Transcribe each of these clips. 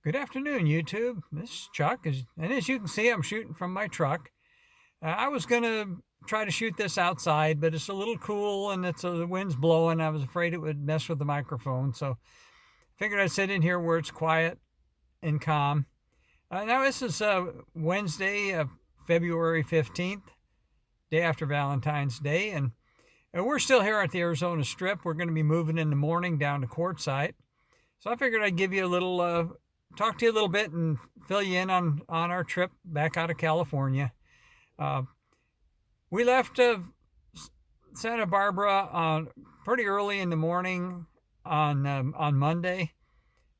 Good afternoon, YouTube. This is Chuck, and as you can see, I'm shooting from my truck. I was going to try to shoot this outside, but it's a little cool and the wind's blowing. I was afraid it would mess with the microphone, so figured I'd sit in here where it's quiet and calm. Now, this is Wednesday, February 15th, day after Valentine's Day, and we're still here at the Arizona Strip. We're going to be moving in the morning down to Quartzsite. So I figured I'd give you a little talk to you a little bit and fill you in on our trip back out of California. We left Santa Barbara pretty early in the morning on Monday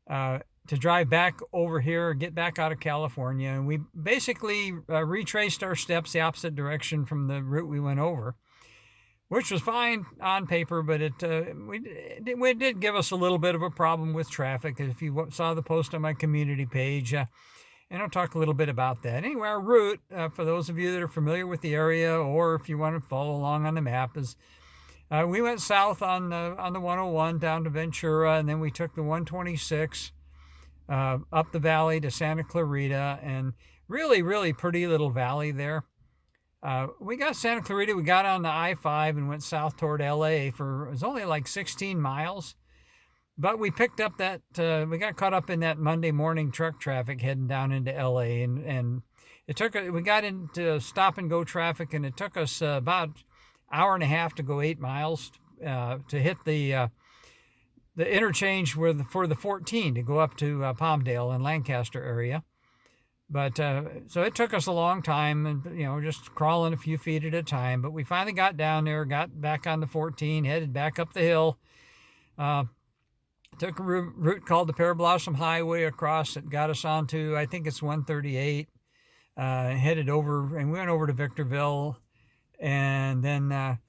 to drive back over here, get back out of California. And we basically retraced our steps the opposite direction from the route we went over, which was fine on paper, but it did give us a little bit of a problem with traffic. If you saw the post on my community page, and I'll talk a little bit about that. Anyway, our route, for those of you that are familiar with the area, or if you want to follow along on the map, is we went south on the 101 down to Ventura, and then we took the 126 up the valley to Santa Clarita, and really, really pretty little valley there. We got Santa Clarita, we got on the I-5 and went south toward LA it was only like 16 miles. But we picked up we got caught up in that Monday morning truck traffic heading down into LA. And we got into stop and go traffic, and it took us about an hour and a half to go 8 miles to hit the interchange for the 14 to go up to Palmdale and Lancaster area. But so it took us a long time, and just crawling a few feet at a time. But we finally got down there, got back on the 14, headed back up the hill. Took a route called the Pear Blossom Highway across. It got us onto, I think it's 138. Headed over, and we went over to Victorville, and then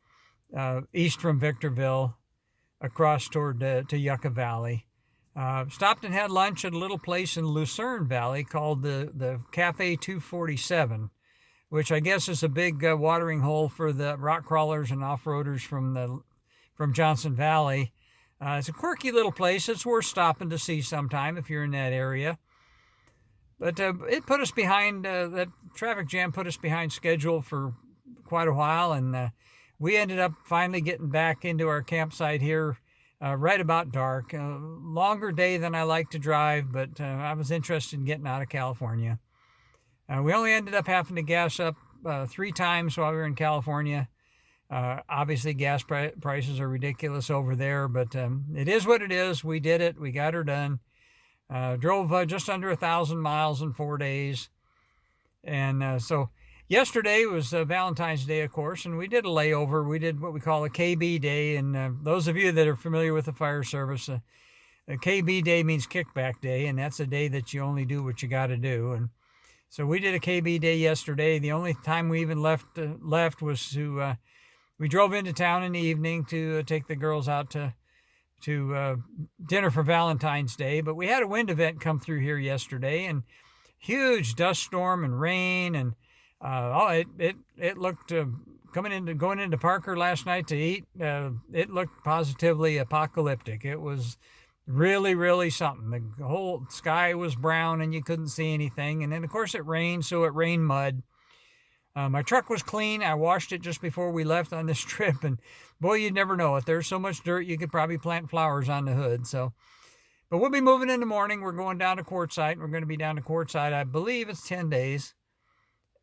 east from Victorville across toward to Yucca Valley. Stopped and had lunch at a little place in Lucerne Valley called the Cafe 247, which I guess is a big watering hole for the rock crawlers and off-roaders from Johnson Valley. It's a quirky little place. It's worth stopping to see sometime if you're in that area. But it put us behind, that traffic jam put us behind schedule for quite a while, and we ended up finally getting back into our campsite here right about dark. Longer day than I like to drive, but I was interested in getting out of California. We only ended up having to gas up 3 times while we were in California. Obviously, gas prices are ridiculous over there, but it is what it is. We did it. We got her done. Drove just under 1,000 miles in 4 days. And so yesterday was Valentine's Day, of course, and we did a layover. We did what we call a KB day, and those of you that are familiar with the fire service, a KB day means kickback day, and that's a day that you only do what you got to do. And so we did a KB day yesterday. The only time we even left was to we drove into town in the evening to take the girls out to dinner for Valentine's Day. But we had a wind event come through here yesterday, and huge dust storm and rain, and it looked going into Parker last night to eat. It looked positively apocalyptic. It was really, really something. The whole sky was brown and you couldn't see anything. And then of course it rained, so it rained mud. My truck was clean. I washed it just before we left on this trip, and boy, you'd never know it. There's so much dirt you could probably plant flowers on the hood. But we'll be moving in the morning. We're going down to Quartzsite. We're going to be down to Quartzsite. I believe it's 10 days.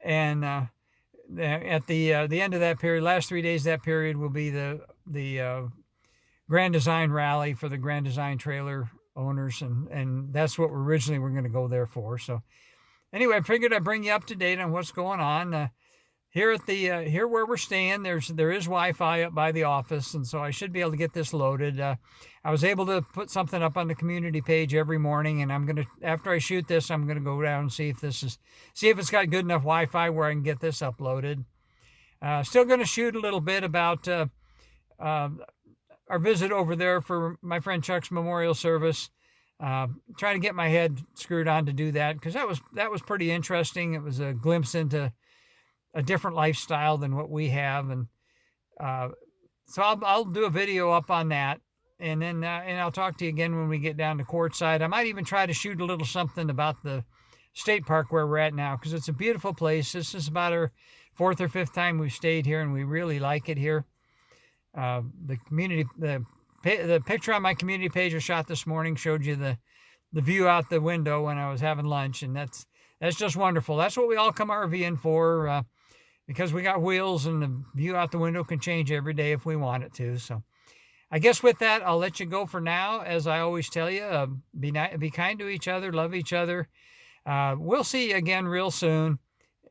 And at the end of that period, last 3 days of that period will be the Grand Design Rally for the Grand Design trailer owners, and that's what we're going to go there for. So anyway, I figured I'd bring you up to date on what's going on. Here where we're staying, there is Wi-Fi up by the office, and so I should be able to get this loaded. I was able to put something up on the community page every morning, and after I shoot this, I'm gonna go down and see if it's got good enough Wi-Fi where I can get this uploaded. Still gonna shoot a little bit about our visit over there for my friend Chuck's memorial service. Trying to get my head screwed on to do that, because that was pretty interesting. It was a glimpse into a different lifestyle than what we have, and so I'll do a video up on that and then and I'll talk to you again when we get down to Quartzsite. I might even try to shoot a little something about the state park where we're at now, because it's a beautiful place. This is about our 4th or 5th time we've stayed here, and we really like it here. The picture on my community page I shot this morning showed you the view out the window when I was having lunch, and that's just wonderful. That's what we all come RVing for, because we got wheels, and the view out the window can change every day if we want it to. So I guess with that, I'll let you go for now. As I always tell you, be kind to each other, love each other. We'll see you again real soon.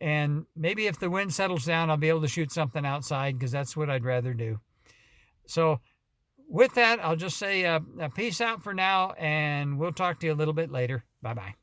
And maybe if the wind settles down, I'll be able to shoot something outside, because that's what I'd rather do. So with that, I'll just say peace out for now, and we'll talk to you a little bit later. Bye-bye.